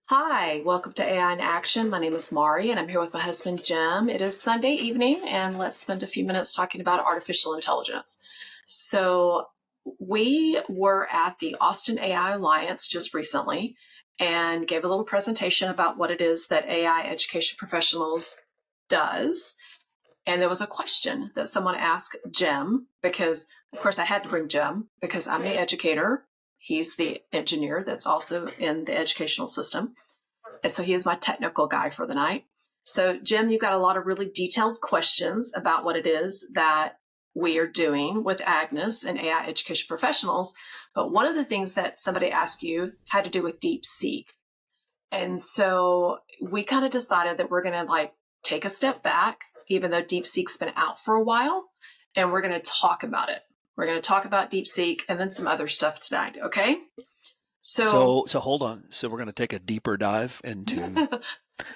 Hi, welcome to AI in Action. My name is Maurie, and I'm here with my husband, Jim. It is Sunday evening, and let's spend a few minutes talking about artificial intelligence. So, we were at the Austin AI Alliance just recently and gave a little presentation about what it is that AI education professionals does. And there was a question that someone asked Jim, because, of course, I had to bring Jim because I'm the educator. He's the engineer that's also in the educational system. And so he is my technical guy for the night. So, Jim, you got a lot of really detailed questions about what it is that we are doing with Agnes and AI education professionals. But one of the things that somebody asked you had to do with DeepSeek. And so we kind of decided that we're going to take a step back, even though DeepSeek's been out for a while, and we're going to talk about it. We're going to talk about DeepSeek and then some other stuff tonight. Okay. So hold on. So we're going to take a deeper dive into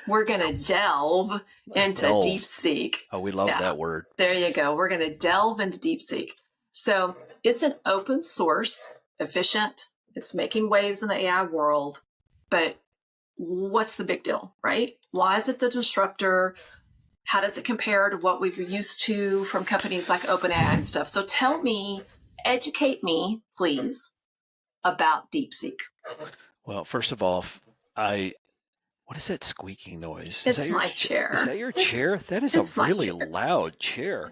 we're going to delve into DeepSeek. Oh, we love that word. There you go. We're going to delve into DeepSeek. So it's an open source, efficient. It's making waves in the AI world. But what's the big deal, right? Why is it the disruptor? How does it compare to what we've used to from companies like OpenAI and stuff? So tell me, educate me, please, about DeepSeek. Well, first of all, what is that squeaking noise? It's my chair. Is that your chair? That is a really loud chair.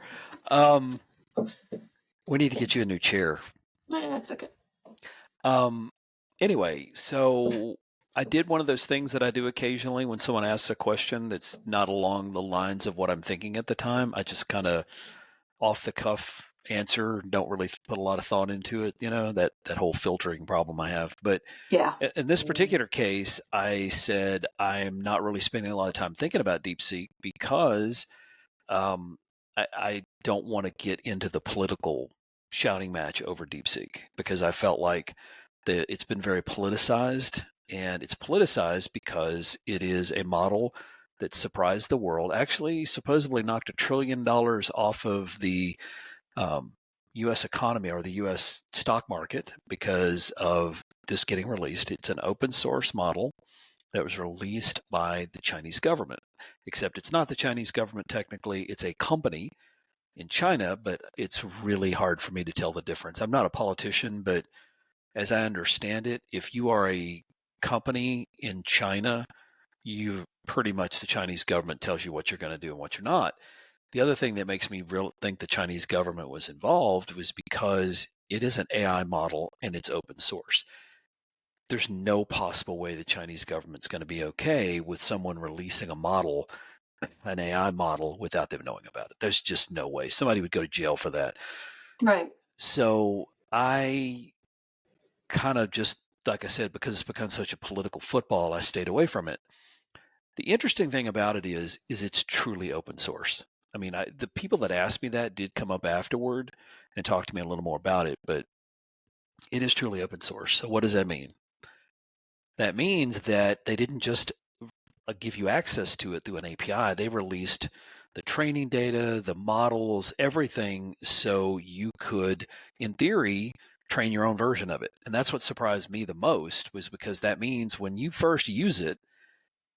We need to get you a new chair. That's okay. Anyway, so I did one of those things that I do occasionally when someone asks a question that's not along the lines of what I'm thinking at the time. I just kind of off the cuff answer, don't really put a lot of thought into it, that whole filtering problem I have. But yeah, in this particular case, I said I'm not really spending a lot of time thinking about DeepSeek because I don't want to get into the political shouting match over DeepSeek, because I felt like it's been very politicized, and it's politicized because it is a model that surprised the world, actually supposedly knocked $1 trillion off of the U.S. economy or the U.S. stock market because of this getting released. It's an open source model that was released by the Chinese government, except it's not the Chinese government technically. It's a company in China, but it's really hard for me to tell the difference. I'm not a politician, but as I understand it, if you are a company in China, you pretty much, the Chinese government tells you what you're going to do and what you're not. The other thing that makes me think the Chinese government was involved was because it is an AI model and it's open source. There's no possible way the Chinese government's going to be okay with someone releasing a model, an AI model, without them knowing about it. There's just no way. Somebody would go to jail for that. Right. So I kind of just, like I said, because it's become such a political football, I stayed away from it. The interesting thing about it is it's truly open source. I mean, the people that asked me that did come up afterward and talk to me a little more about it, but it is truly open source. So what does that mean? That means that they didn't just give you access to it through an API. They released the training data, the models, everything, so you could, in theory, train your own version of it. And that's what surprised me the most, was because that means when you first use it,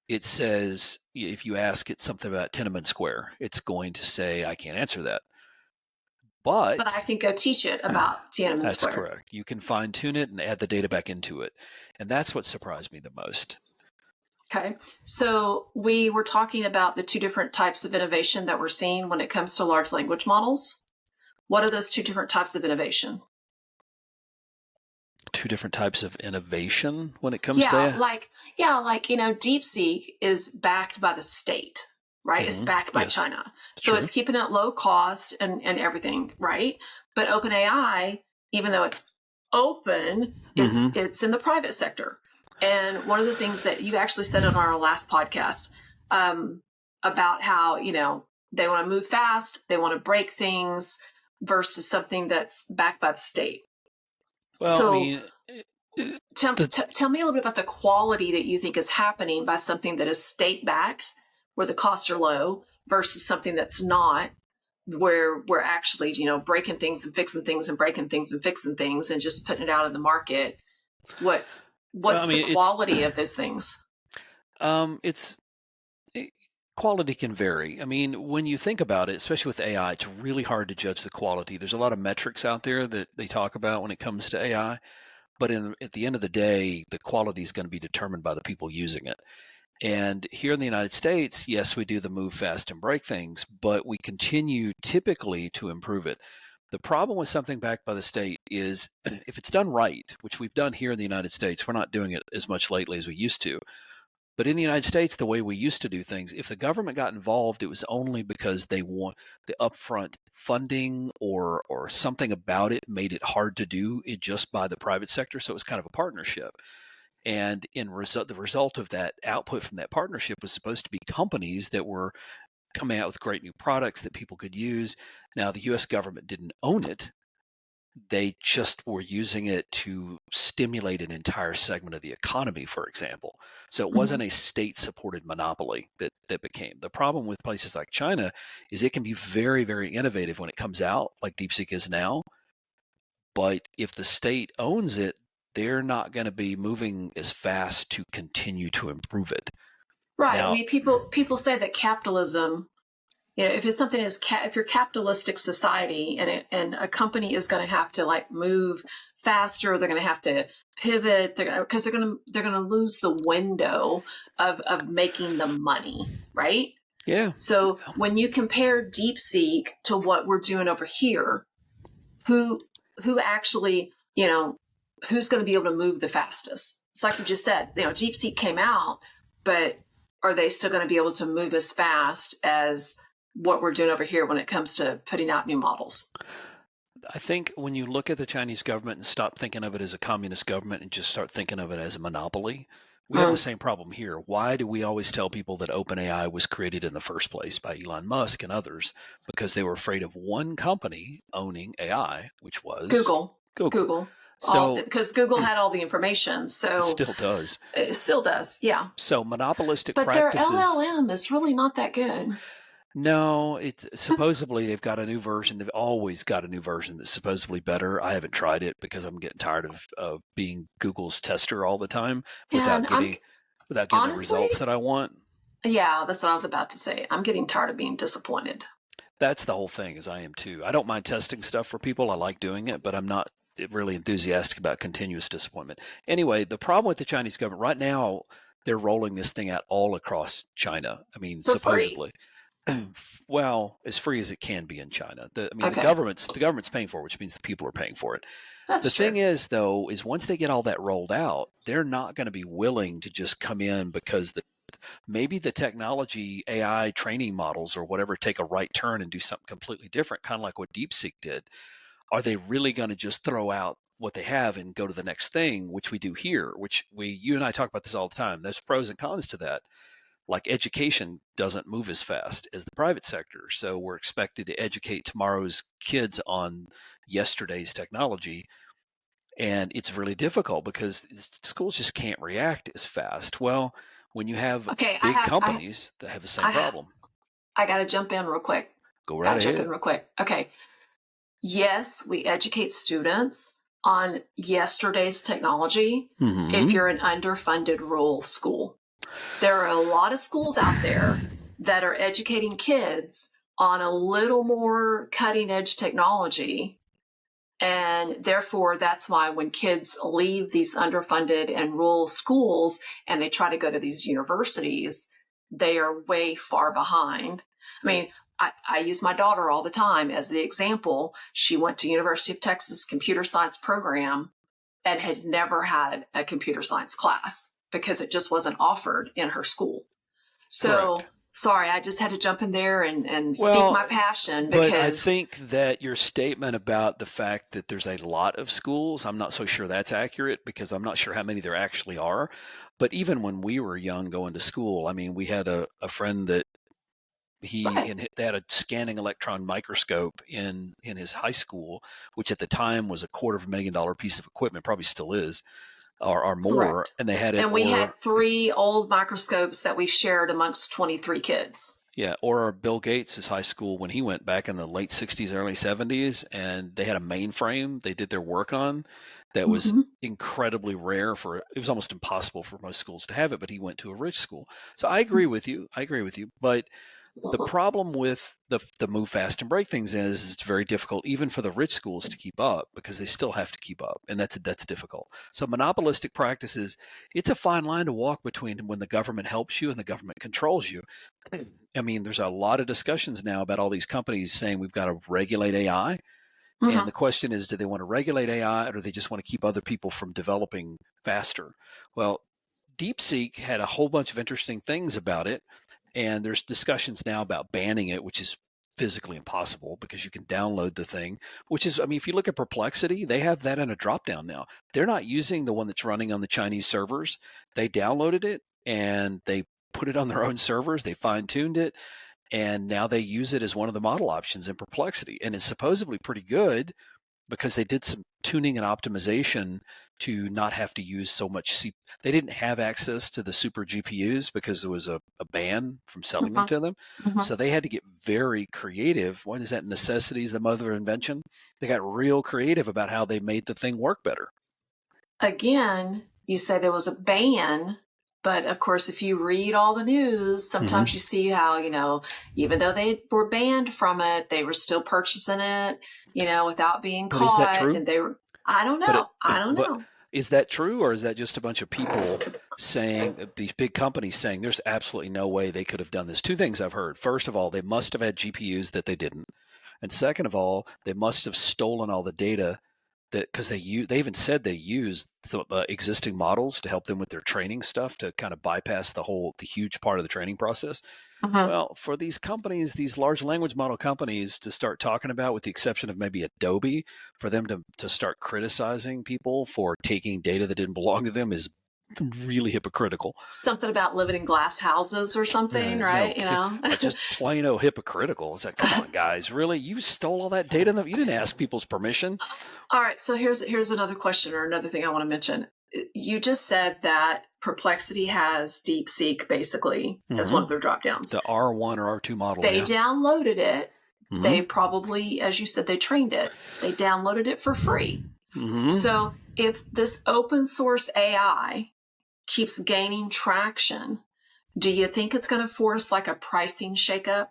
it says, if you ask it something about Tiananmen Square, it's going to say, I can't answer that. But I can go teach it about Tiananmen Square. That's correct. You can fine tune it and add the data back into it. And that's what surprised me the most. Okay. So we were talking about the two different types of innovation that we're seeing when it comes to large language models. What are those two different types of innovation? Two different types of innovation when it comes to DeepSeek is backed by the state, right? It's backed by China. So it's keeping it low cost and everything, right? But OpenAI, even though it's open, it's in the private sector. And one of the things that you actually said on our last podcast about how, they want to move fast, they want to break things versus something that's backed by the state. Well, so, tell me a little bit about the quality that you think is happening by something that is state-backed, where the costs are low, versus something that's not, where we're actually, breaking things and fixing things and breaking things and fixing things and just putting it out in the market. What's the quality of those things? It's it, quality can vary. I mean, when you think about it, especially with AI, it's really hard to judge the quality. There's a lot of metrics out there that they talk about when it comes to AI, but at the end of the day, the quality is going to be determined by the people using it. And here in the United States, yes, we do the move fast and break things, but we continue typically to improve it. The problem with something backed by the state is if it's done right, which we've done here in the United States, we're not doing it as much lately as we used to. But in the United States, the way we used to do things, if the government got involved, it was only because they want the upfront funding or something about it made it hard to do it just by the private sector. So it was kind of a partnership. And the result of that output from that partnership was supposed to be companies that were coming out with great new products that people could use. Now, the US government didn't own it. They just were using it to stimulate an entire segment of the economy, for example. So it Mhm. wasn't a state supported monopoly that became. The problem with places like China is it can be very, very innovative when it comes out, like DeepSeek is now. But if the state owns it, they're not going to be moving as fast to continue to improve it. Right. I Now, mean, people say that capitalism, if it's something if you're capitalistic society and a company is going to have to like move faster, they're going to have to pivot, they're going to lose the window of making the money, right? yeah, So yeah. when you compare DeepSeek to what we're doing over here, who who actually, who's going to be able to move the fastest? It's like you just said, DeepSeek came out, but are they still going to be able to move as fast as what we're doing over here when it comes to putting out new models? I think when you look at the Chinese government and stop thinking of it as a communist government and just start thinking of it as a monopoly, we have the Mm. same problem here. Why do we always tell people that OpenAI was created in the first place by Elon Musk and others? Because they were afraid of one company owning AI, which was Google, Google. Google, all So because Google had all the information, it so still does. it still does, yeah. So monopolistic But their practices. LLM is really not that good. No, it's supposedly they've got a new version. They've always got a new version that's supposedly better. I haven't tried it because I'm getting tired of being Google's tester all the time without And I'm getting the honestly, results that I want. yeah, that's what I was about to say. I'm getting tired of being disappointed. That's the whole thing, as I am too. I don't mind testing stuff for people. I like doing it, but I'm not really enthusiastic about continuous disappointment. Anyway, the problem with the Chinese government right now, they're rolling this thing out all across China. I mean, For free. supposedly. Well, as free as it can be in China. The Okay, government's paying for it, which means the people are paying for it. The that's true. thing is, though, is once they get all that rolled out, they're not going to be willing to just come in because maybe the technology AI training models or whatever take a right turn and do something completely different, kind of like what DeepSeek did. Are they really going to just throw out what they have and go to the next thing, which we do here, which you and I talk about this all the time. There's pros and cons to that. Like education doesn't move as fast as the private sector. So we're expected to educate tomorrow's kids on yesterday's technology. And it's really difficult because schools just can't react as fast. Well, when you have Okay, big companies that have the same I, problem, I got to jump in real quick. go Got right to jump in ahead. real quick. Okay. Yes, we educate students on yesterday's technology if Mm-hmm. you're an underfunded rural school. There are a lot of schools out there that are educating kids on a little more cutting edge technology. And therefore, that's why when kids leave these underfunded and rural schools and they try to go to these universities, they are way far behind. I mean, I use my daughter all the time as the example. She went to University of Texas computer science program and had never had a computer science class because it just wasn't offered in her school. Correct. So sorry, I just had to jump in there and speak Well, my passion but I because think that your statement about the fact that there's a lot of schools, I'm not so sure that's accurate because I'm not sure how many there actually are. But even when we were young going to school, I mean, we had a friend that right, they had a scanning electron microscope in his high school, which at the time was $250,000 piece of equipment, probably still is, or more. correct. And they had it, And we or had 3 old microscopes that we shared amongst 23 kids. yeah, or Bill Gates' high school when he went back in the late '60s, early '70s, and they had a mainframe they did their work on. that was Mhm. incredibly rare it was almost impossible for most schools to have it, but he went to a rich school. So I agree with you. But the problem with the move fast and break things is it's very difficult even for the rich schools to keep up because they still have to keep up, and that's difficult. So monopolistic practices, it's a fine line to walk between when the government helps you and the government controls you. I mean, there's a lot of discussions now about all these companies saying we've got to regulate AI. And Mhm. the question is, do they want to regulate AI or do they just want to keep other people from developing faster? Well, DeepSeek had a whole bunch of interesting things about it. And there's discussions now about banning it, which is physically impossible because you can download the thing, which is, I mean, if you look at Perplexity, they have that in a dropdown now. They're not using the one that's running on the Chinese servers. They downloaded it and they put it on their own servers. They fine tuned it. And now they use it as one of the model options in Perplexity. And it's supposedly pretty good because they did some tuning and optimization to not have to use so much they didn't have access to the super GPUs because there was a ban from selling them Mhm. to them. Mhm. So they had to get very creative. What is that? Necessity is the mother of invention. They got real creative about how they made the thing work better. Again, you say there was a ban, but of course, if you read all the news, sometimes Mm-hmm. you see how, even though they were banned from it, they were still purchasing it, without being But is that caught. true? And they were, I don't But it, know. I don't but know. is that true, or is that just a bunch of people saying, these big companies saying there's absolutely no way they could have done this? Two things I've heard. First of all, they must have had GPUs that they didn't, and second of all, they must have stolen all the data that because they even said they used the existing models to help them with their training stuff to kind of bypass the huge part of the training process. Mhm. Well, for these companies, these large language model companies to start talking about, with the exception of maybe Adobe, for them to start criticizing people for taking data that didn't belong to them is really hypocritical. Something about living in glass houses or something, No, right? just plain old hypocritical. It's like, come on, guys, really? You stole all that data? You didn't ask people's permission. All right, so here's another question or another thing I want to mention. You just said that Perplexity has DeepSeek basically as one Mm-hmm. of their drop downs. The R1 or R2 model, They yeah. downloaded it. Mm-hmm. They probably, as you said, they trained it. They downloaded it for free. Mm-hmm. So if this open source AI keeps gaining traction, do you think it's going to force like a pricing shakeup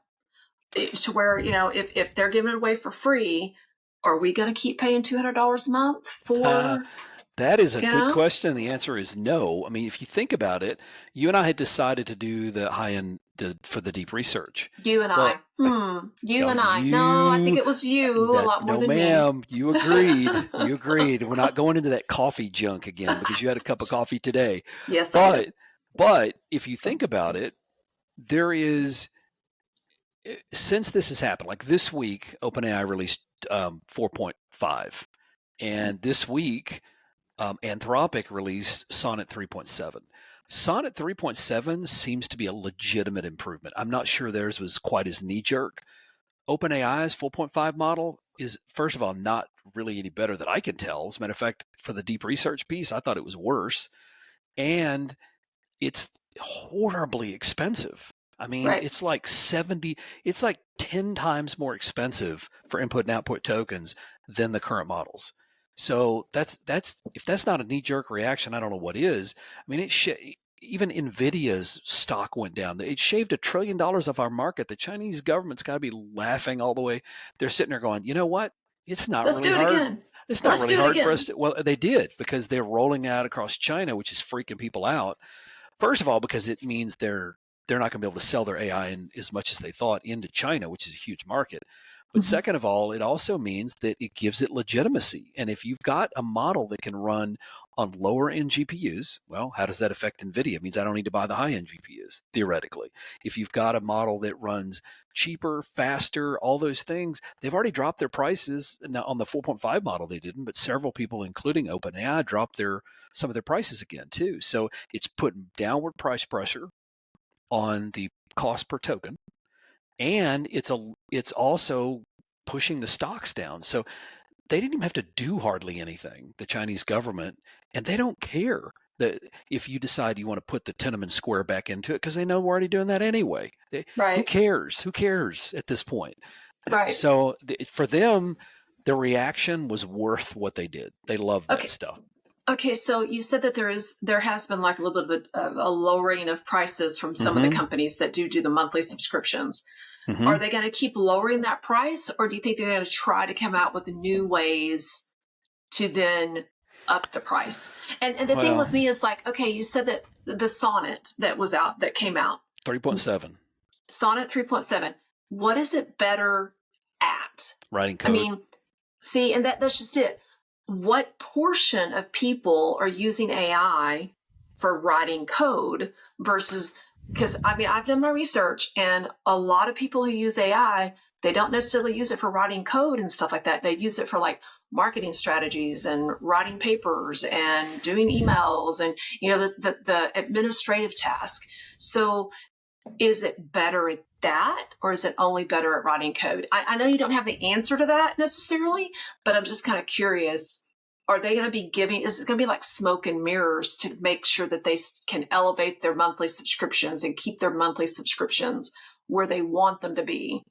to where, if they're giving it away for free, are we going to keep paying $200 a month for, That is a you good know? question. The answer is no. I mean, if you think about it, you and I had decided to do the high end for the deep research. You and Well, I. You oh, and I. No, I think it was you a lot more no, than me. ma'am, you agreed. You agreed. We're not going into that coffee junk again because you had a cup of coffee today. Yes, I did. But, if you think about it, there is, since this has happened, like this week, OpenAI released 4.5. And this week, Anthropic released Sonnet 3.7. Sonnet 3.7 seems to be a legitimate improvement. I'm not sure theirs was quite as knee jerk. OpenAI's 4.5 model is, first of all, not really any better that I can tell. As a matter of fact, for the deep research piece, I thought it was worse. And it's horribly expensive. I mean, Right. it's like 10 times more expensive for input and output tokens than the current models. So that's if that's not a knee jerk reaction, I don't know what is. I mean, even Nvidia's stock went down. It shaved $1 trillion off our market. The Chinese government's got to be laughing all the way. They're sitting there going, you know what? It's not Let's really do it hard. again. It's not Let's really do it hard for us again. to. Well, they did because they're rolling out across China, which is freaking people out. First of all, because it means they're not going to be able to sell their AI in as much as they thought into China, which is a huge market. But Mhm. second of all, it also means that it gives it legitimacy. And if you've got a model that can run on lower end GPUs, well, how does that affect NVIDIA? It means I don't need to buy the high end GPUs, theoretically. If you've got a model that runs cheaper, faster, all those things, they've already dropped their prices. Now, on the 4.5 model, they didn't, but several people, including OpenAI, dropped some of their prices again, too. So it's putting downward price pressure on the cost per token, and it's also pushing the stocks down. So they didn't even have to do hardly anything, the Chinese government, and they don't care that if you decide you want to put the Tiananmen Square back into it because they know we're already doing that anyway. Who Right. cares? Who cares at this point? Right. So for them, The reaction was worth what they did. They loved that stuff. Okay, so you said that there has been like a little bit of a lowering of prices from some of the companies that do the monthly subscriptions. Are they going to keep lowering that price, or do you think they're going to try to come out with new ways to then up the price? And the thing with me is like, okay, you said that the Sonnet that came out 3.7. Sonnet 3.7. What is it better at? Writing code. I mean, see, and that's just it. What portion of people are using AI for writing code versus, because I mean, I've done my research, and a lot of people who use AI, they don't necessarily use it for writing code and stuff like that. They use it for like marketing strategies and writing papers and doing emails and, you know, the administrative task. So is it better at that, or is it only better at writing code? I know you don't have the answer to that necessarily, but I'm just kind of curious. Are they going to be is it going to be like smoke and mirrors to make sure that they can elevate their monthly subscriptions and keep their monthly subscriptions where they want them to be?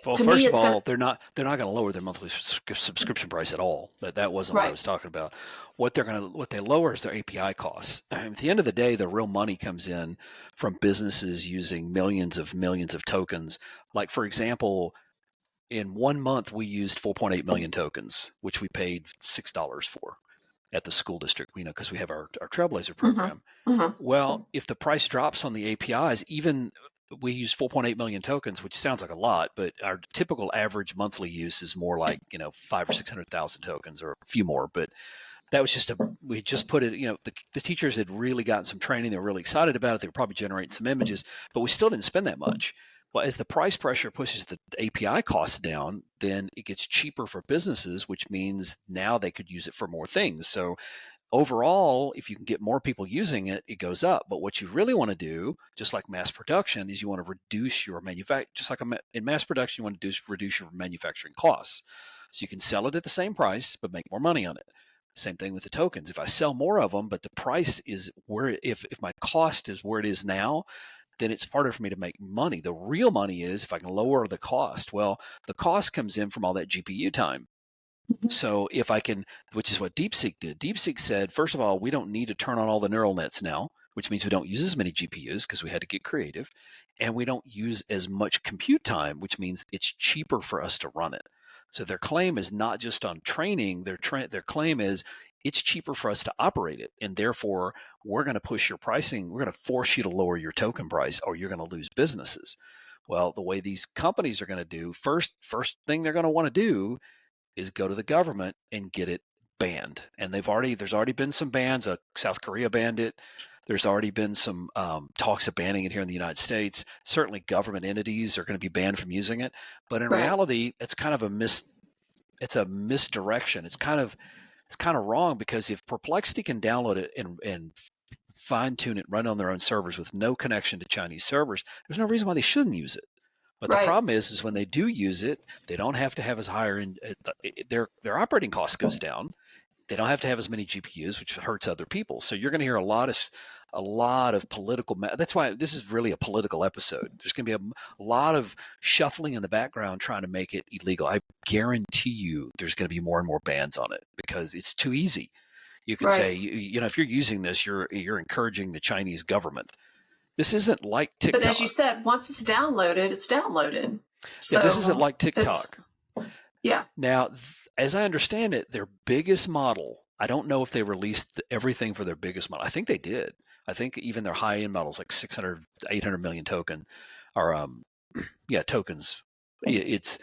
Well, first of all, they're not going to lower their monthly subscription price at all. That wasn't what I was talking about. What they lower is their API costs. At the end of the day, the real money comes in from businesses using millions of tokens. Like, for example, in 1 month, we used 4.8 million tokens, which we paid $6 for at the school district, you know, because we have our Trailblazer program. Well, if the price drops on the APIs, even we use 4.8 million tokens, which sounds like a lot, but our typical average monthly use is more like, you know, 500,000 or 600,000 tokens, or a few more. But that was we just put it, you know, the teachers had really gotten some training. They were really excited about it. They were probably generating some images, but we still didn't spend that much. Well, as the price pressure pushes the API costs down, then it gets cheaper for businesses, which means now they could use it for more things. So overall, if you can get more people using it, it goes up. But what you really want to do, just like mass production, is you want to reduce your just like in mass production, you want to reduce your manufacturing costs. So you can sell it at the same price, but make more money on it. Same thing with the tokens. If I sell more of them, but the price is if my cost is where it is now, then it's harder for me to make money. The real money is if I can lower the cost. Well, the cost comes in from all that GPU time. So if I can, which is what DeepSeek did. DeepSeek said, first of all, we don't need to turn on all the neural nets now, which means we don't use as many GPUs because we had to get creative. And we don't use as much compute time, which means it's cheaper for us to run it. So their claim is not just on training. Their claim is it's cheaper for us to operate it. And therefore, we're going to push your pricing. We're going to force you to lower your token price, or you're going to lose businesses. Well, the way these companies are going to do, first thing they're going to want to do is go to the government and get it banned. And there's already been some bans. South Korea banned it. There's already been some talks of banning it here in the United States. Certainly government entities are going to be banned from using it. But in reality, it's kind of it's a misdirection. It's kind of wrong, because if Perplexity can download it and fine tune it, run on their own servers with no connection to Chinese servers, there's no reason why they shouldn't use it. But the problem is when they do use it, they don't have to have as higher their operating cost goes down. They don't have to have as many GPUs, which hurts other people. So you're going to hear a lot of political. That's why this is really a political episode. There's going to be a lot of shuffling in the background trying to make it illegal. I guarantee you, there's going to be more and more bans on it because it's too easy. You could say, you know, if you're using this, you're encouraging the Chinese government. This isn't like TikTok. But as you said, once it's downloaded, it's downloaded. So this isn't like TikTok. Yeah. Now, as I understand it, their biggest model, I don't know if they released everything for their biggest model. I think they did. I think even their high-end models, like 600, 800 million token, are tokens. It's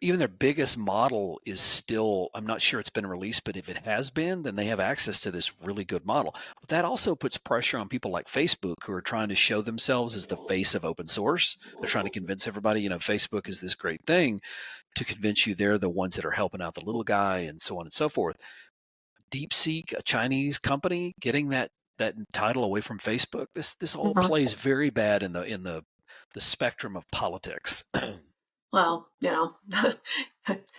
even their biggest model is still, I'm not sure it's been released, but if it has been, then they have access to this really good model. But that also puts pressure on people like Facebook, who are trying to show themselves as the face of open source. They're trying to convince everybody, you know, Facebook is this great thing, to convince you they're the ones that are helping out the little guy, and so on and so forth. DeepSeek, a Chinese company, getting that title away from Facebook, this all plays very bad in the spectrum of politics. Well, you know,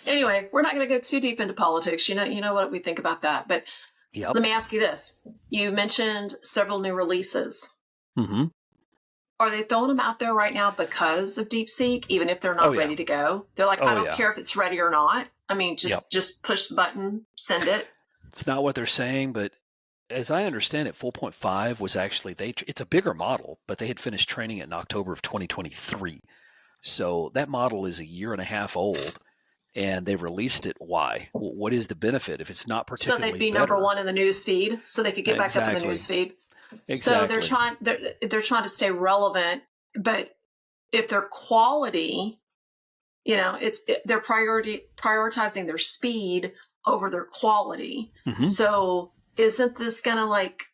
anyway, we're not going to go too deep into politics. You know what we think about that. But let me ask you this. You mentioned several new releases. Are they throwing them out there right now because of DeepSeek, even if they're not ready to go? They're like, I don't care if it's ready or not. I mean, just push the button, send it. It's not what they're saying, but as I understand it, 4.5 was actually it's a bigger model, but they had finished training it in October of 2023. So that model is a year and a half old, and they released it. Why? What is the benefit if it's not particularly So they'd be better? number one in the news feed, so they could get back up in the news feed. Exactly. So they're trying to stay relevant, but if their quality, they're prioritizing their speed over their quality. Mm-hmm. So isn't this going to like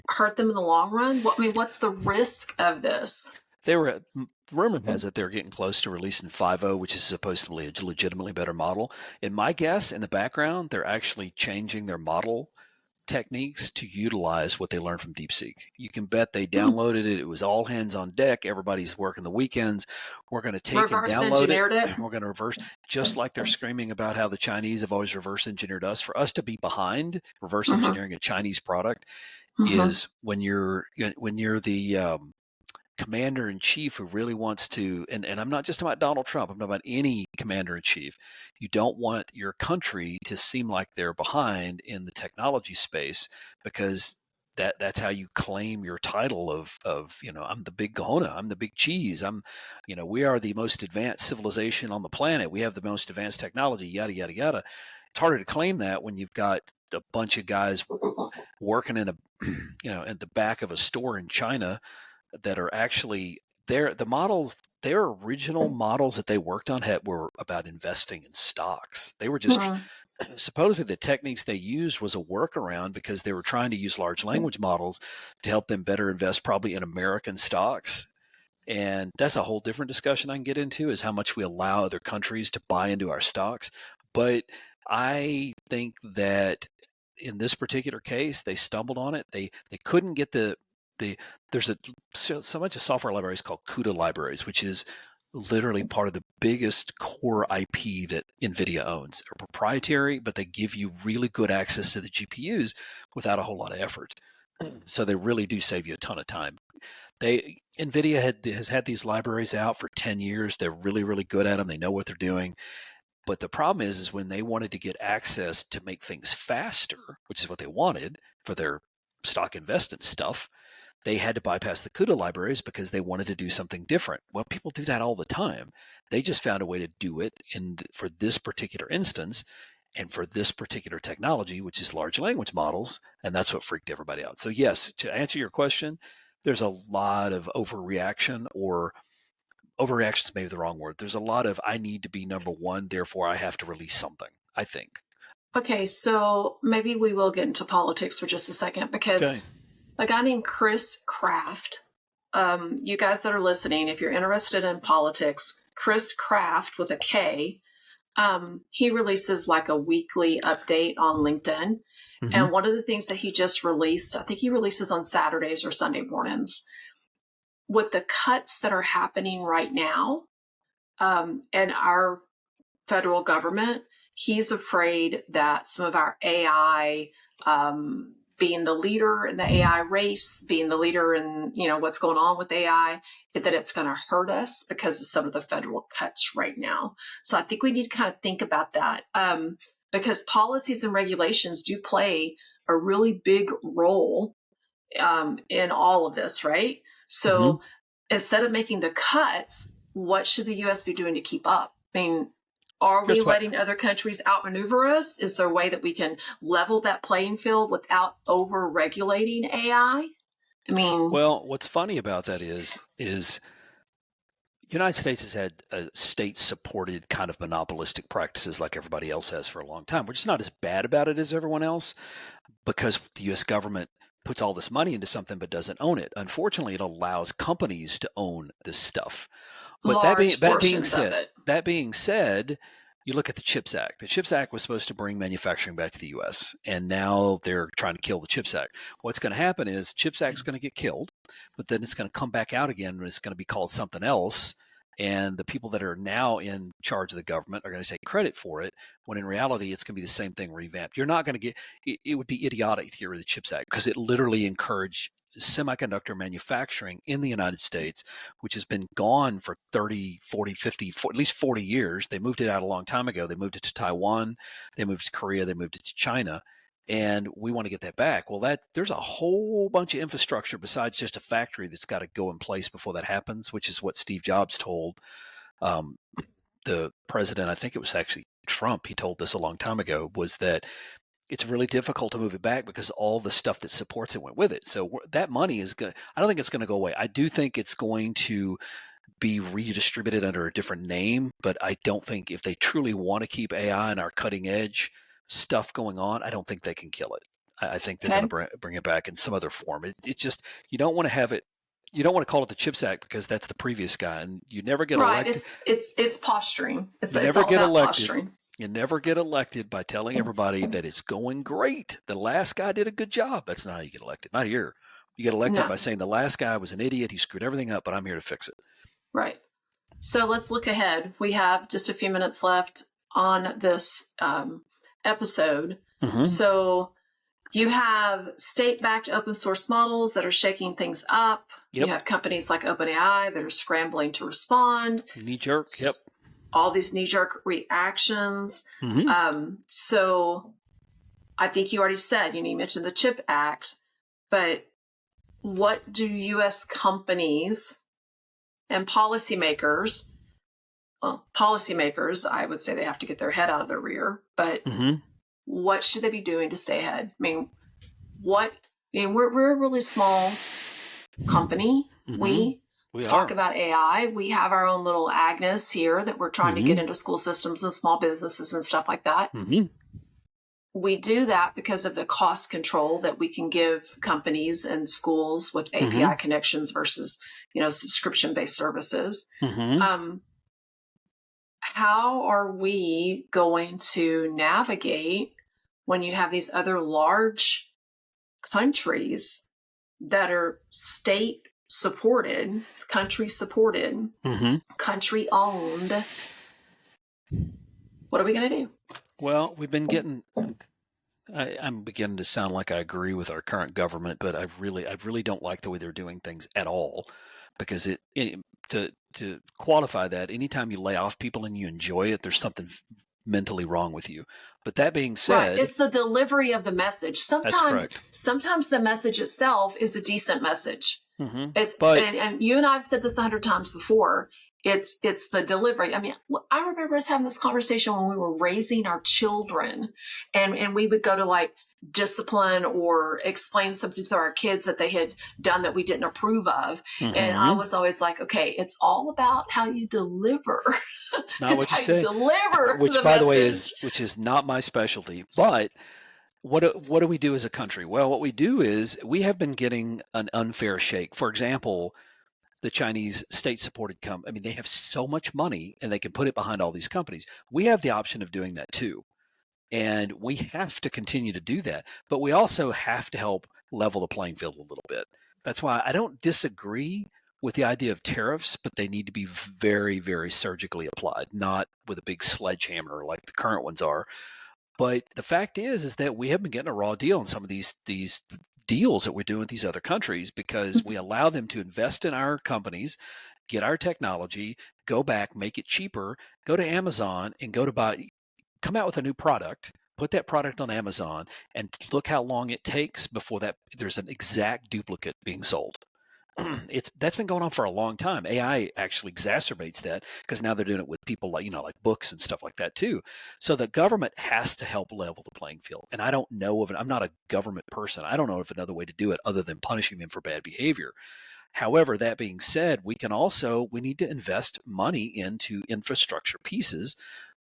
hurt them in the long run? What's the risk of this? Rumor has it they're getting close to releasing 5.0, which is supposedly a legitimately better model. In my guess, in the background, they're actually changing their model techniques to utilize what they learned from DeepSeek. You can bet they downloaded it. It was all hands on deck. Everybody's working the weekends. We're going to take reverse and download it. We're going to reverse, just like they're screaming about how the Chinese have always reverse engineered us. For us to be behind reverse engineering a Chinese product is when you're the commander in chief who really wants to, and I'm not just about Donald Trump, I'm talking about any commander in chief. You don't want your country to seem like they're behind in the technology space, because that's how you claim your title of I'm the big Kahuna, I'm the big cheese, we are the most advanced civilization on the planet, we have the most advanced technology, yada yada yada. It's harder to claim that when you've got a bunch of guys working in in the back of a store in China that are actually their original models that they worked on were about investing in stocks. They were just supposedly the techniques they used was a workaround because they were trying to use large language models to help them better invest probably in American stocks. And that's a whole different discussion I can get into, is how much we allow other countries to buy into our stocks. But I think that in this particular case, they stumbled on it. They couldn't get there's so much of software libraries called CUDA libraries, which is literally part of the biggest core IP that NVIDIA owns. They're proprietary, but they give you really good access to the GPUs without a whole lot of effort. So they really do save you a ton of time. NVIDIA has had these libraries out for 10 years. They're really, really good at them. They know what they're doing. But the problem is when they wanted to get access to make things faster, which is what they wanted for their stock investment stuff, they had to bypass the CUDA libraries because they wanted to do something different. Well, people do that all the time. They just found a way to do it for this particular instance and for this particular technology, which is large language models, and that's what freaked everybody out. So yes, to answer your question, there's a lot of overreaction, or overreaction is maybe the wrong word. There's a lot of, I need to be number one, therefore I have to release something, I think. Okay, so maybe we will get into politics for just a second, because a guy named Chris Kraft, you guys that are listening, if you're interested in politics, Chris Kraft with a K, he releases like a weekly update on LinkedIn. Mm-hmm. And one of the things that he just released, I think he releases on Saturdays or Sunday mornings, with the cuts that are happening right now in our federal government, he's afraid that some of our AI, being the leader in the AI race, being the leader in, what's going on with AI, that it's going to hurt us because of some of the federal cuts right now. So I think we need to kind of think about that, because policies and regulations do play a really big role in all of this, right? So instead of making the cuts, what should the U.S. be doing to keep up? I mean, are we letting other countries outmaneuver us? Is there a way that we can level that playing field without over-regulating AI? I mean... Well, what's funny about that is the United States has had state-supported kind of monopolistic practices like everybody else has for a long time. We're just not as bad about it as everyone else because the U.S. government puts all this money into something but doesn't own it. Unfortunately, it allows companies to own this stuff. But that being said, you look at the CHIPS Act. The CHIPS Act was supposed to bring manufacturing back to the U.S., and now they're trying to kill the CHIPS Act. What's going to happen is the CHIPS Act is going to get killed, but then it's going to come back out again, and it's going to be called something else. And the people that are now in charge of the government are going to take credit for it, when in reality, it's going to be the same thing revamped. You're not going to get – it would be idiotic to get rid of the CHIPS Act because it literally encouraged semiconductor manufacturing in the United States, which has been gone for 30, 40, 50, at least 40 years. They moved it out a long time ago. They moved it to Taiwan, they moved to Korea, they moved it to China. And we want to get that back. Well, there's a whole bunch of infrastructure besides just a factory that's got to go in place before that happens, which is what Steve Jobs told um, the president. I think it was actually Trump. He told this a long time ago, was that it's really difficult to move it back because all the stuff that supports it went with it. So that money is going. I don't think it's going to go away. I do think it's going to be redistributed under a different name, but I don't think if they truly want to keep AI and our cutting edge stuff going on, I don't think they can kill it. I think they're going to bring it back in some other form. It's just, you don't want to have it. You don't want to call it the CHIPS Act because that's the previous guy, and you never get elected. It's posturing. It's all get about elected. posturing. You never get elected by telling everybody that it's going great. The last guy did a good job. That's not how you get elected. Not here. You get elected by saying the last guy was an idiot. He screwed everything up, but I'm here to fix it. Right. So let's look ahead. We have just a few minutes left on this episode. Mm-hmm. So you have state-backed open source models that are shaking things up. Yep. You have companies like OpenAI that are scrambling to respond. Knee-jerk. Yep. All these knee-jerk reactions. Mm-hmm. So I think you already said, you mentioned the CHIP Act, but what do U.S. companies and policymakers, I would say they have to get their head out of their rear, but what should they be doing to stay ahead? We're a really small company. We talk about AI. We have our own little Agnes here that we're trying to get into school systems and small businesses and stuff like that. We do that because of the cost control that we can give companies and schools with API connections versus, subscription-based services. How are we going to navigate when you have these other large countries that are state-supported, country-supported, country-owned? What are we going to do? Well, we've been getting. I'm beginning to sound like I agree with our current government, but I really don't like the way they're doing things at all. Because to qualify that, anytime you lay off people and you enjoy it, there's something mentally wrong with you. But that being said, it's the delivery of the message. Sometimes the message itself is a decent message. And you and I have said this 100 times before. It's the delivery. I remember us having this conversation when we were raising our children, and we would go to discipline or explain something to our kids that they had done that we didn't approve of. And I was always like, okay, it's all about how you deliver. It's not what you say. Deliver which, the by message. the way, which is not my specialty. But what do we do as a country? Well, what we do is we have been getting an unfair shake. For example, the Chinese state-supported company. They have so much money and they can put it behind all these companies. We have the option of doing that too. And we have to continue to do that. But we also have to help level the playing field a little bit. That's why I don't disagree with the idea of tariffs, but they need to be very, very surgically applied, not with a big sledgehammer like the current ones are. But the fact is that we have been getting a raw deal on some of these deals that we're doing with these other countries because we allow them to invest in our companies, get our technology, go back, make it cheaper, go to Amazon and come out with a new product, put that product on Amazon, and look how long it takes before there's an exact duplicate being sold. That's been going on for a long time. AI actually exacerbates that because now they're doing it with people like books and stuff like that too. So the government has to help level the playing field. And I don't know I'm not a government person. I don't know of another way to do it other than punishing them for bad behavior. However, that being said, we need to invest money into infrastructure pieces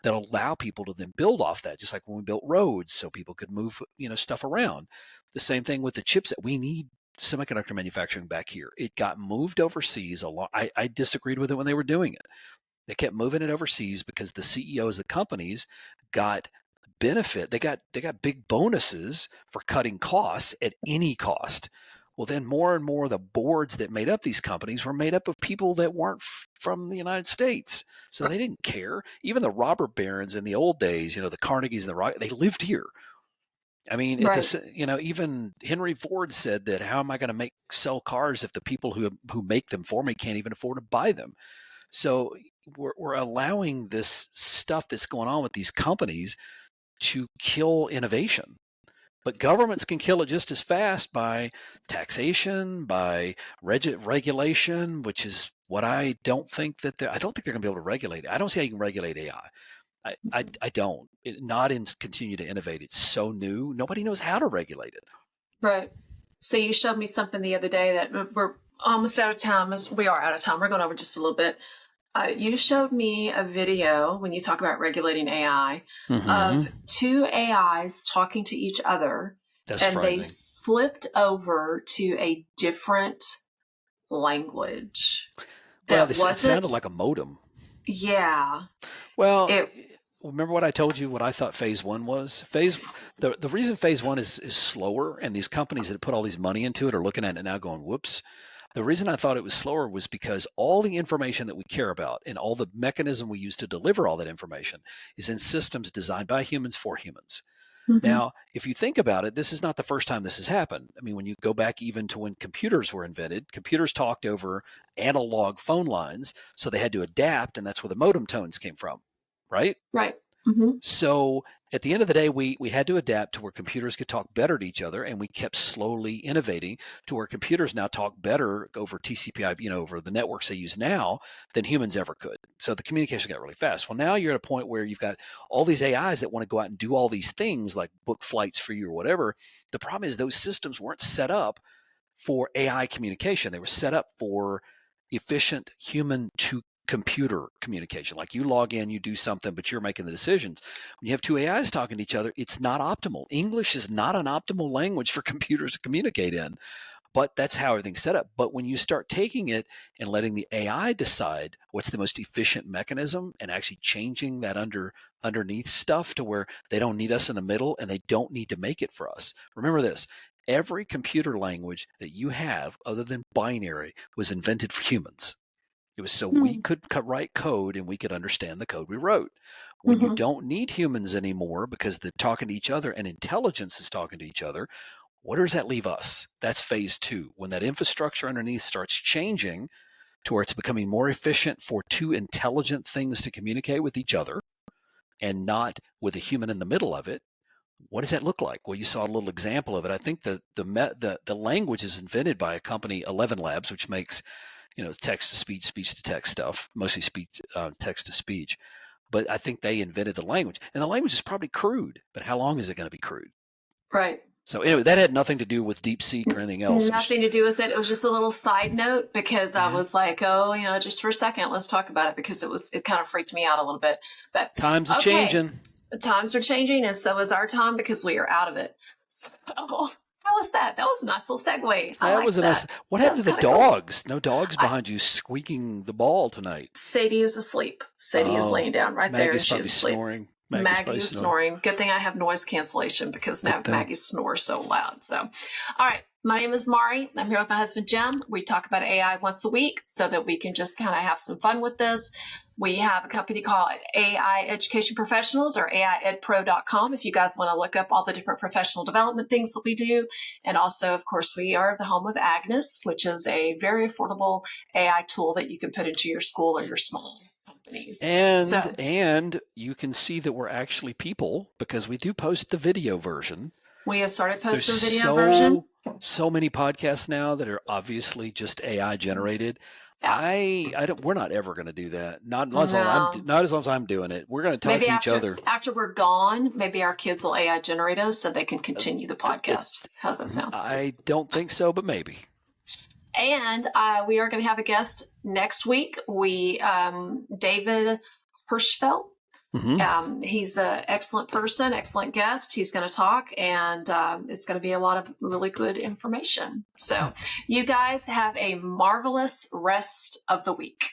that allow people to then build off that, just like when we built roads so people could move, stuff around. The same thing with the chips that we need semiconductor manufacturing back here. It got moved overseas a lot. I disagreed with it when they were doing it. They kept moving it overseas because the CEOs of the companies got benefit. They got big bonuses for cutting costs at any cost. Well, then more and more of the boards that made up these companies were made up of people that weren't from the United States. So they didn't care. Even the robber barons in the old days, the Carnegies and they lived here. I mean, Right. even Henry Ford said that, how am I going to sell cars if the people who make them for me can't even afford to buy them? So we're allowing this stuff that's going on with these companies to kill innovation. But governments can kill it just as fast by taxation, by regulation, which is what I don't think that I don't think they're going to be able to regulate it. I don't see how you can regulate AI. I don't. Not in continue to innovate. It's so new. Nobody knows how to regulate it. Right. So you showed me something the other day that we're almost out of time. We are out of time. We're going over just a little bit. You showed me a video when you talk about regulating AI of two AIs talking to each other, That's and they frightening. flipped over to a different language Well, that it sounded wasn't. like a modem. Yeah. Well, It. remember what I told you? What I thought phase one was? The reason phase one is slower, and these companies that put all these money into it are looking at it now, going, "Whoops." The reason I thought it was slower was because all the information that we care about and all the mechanism we use to deliver all that information is in systems designed by humans for humans. Mhm. Now, if you think about it, this is not the first time this has happened. I mean, when you go back even to when computers were invented, computers talked over analog phone lines, so they had to adapt, and that's where the modem tones came from, right? Right. Hmm. So at the end of the day, we had to adapt to where computers could talk better to each other, and we kept slowly innovating to where computers now talk better over TCP/IP, over the networks they use now, than humans ever could. So the communication got really fast. Well, now you're at a point where you've got all these AIs that want to go out and do all these things like book flights for you or whatever. The problem is those systems weren't set up for AI communication. They were set up for efficient human to computer communication. Like you log in, you do something, but you're making the decisions. When you have two AIs talking to each other, it's not optimal. English is not an optimal language for computers to communicate in, but that's how everything's set up. But when you start taking it and letting the AI decide what's the most efficient mechanism and actually changing that underneath stuff to where they don't need us in the middle and they don't need to make it for us. Remember this, every computer language that you have other than binary was invented for humans. It was so we could write code and we could understand the code we wrote. When you Hmm. don't need humans anymore because they're talking to each other and intelligence is talking to each other, what does that leave us? That's phase two. When that infrastructure underneath starts changing to where it's becoming more efficient for two intelligent things to communicate with each other and not with a human in the middle of it, what does that look like? Well, you saw a little example of it. I think the language is invented by a company, 11 Labs, which makes text to speech, speech to text stuff, mostly speech, text to speech. But I think they invented the language, and the language is probably crude. But how long is it going to be crude? Right. So anyway, that had nothing to do with DeepSeek or anything else. Nothing to do with it. It was just a little side note because I Yeah. was like, oh, just for a second, let's talk about it because it kind of freaked me out a little bit. But Times are okay, changing. the times are changing and so is our time because we are out of it. So how was that? That was a nice little segue. I That like was a nice. that. What That happened was to the kind of cool. dogs? No dogs behind you squeaking the ball tonight. Sadie is asleep. Sadie is Oh, laying down right there and Maggie's she probably is asleep. snoring. Maggie is snoring. Good thing I have noise cancellation because Good now thing. Maggie snores so loud. So, all right. My name is Maurie. I'm here with my husband, Jim. We talk about AI once a week so that we can just kind of have some fun with this. We have a company called AI Education Professionals or AIEdPro.com if you guys want to look up all the different professional development things that we do. And also, of course, we are the home of Agnes, which is a very affordable AI tool that you can put into your school or your small companies. And you can see that we're actually people because we do post the video version. We have started There's posting a video version. so many podcasts now that are obviously just AI generated. Yeah. I don't. We're not ever going to do that. Not as long as I'm doing it. We're going to talk Maybe to each other. after we're gone, maybe our kids will AI generate us so they can continue the podcast. How's that sound? I don't think so, but maybe. And we are going to have a guest next week. David Hirschfeld. Mm-hmm. He's an excellent person, excellent guest. He's going to talk, and it's going to be a lot of really good information. So, you guys have a marvelous rest of the week.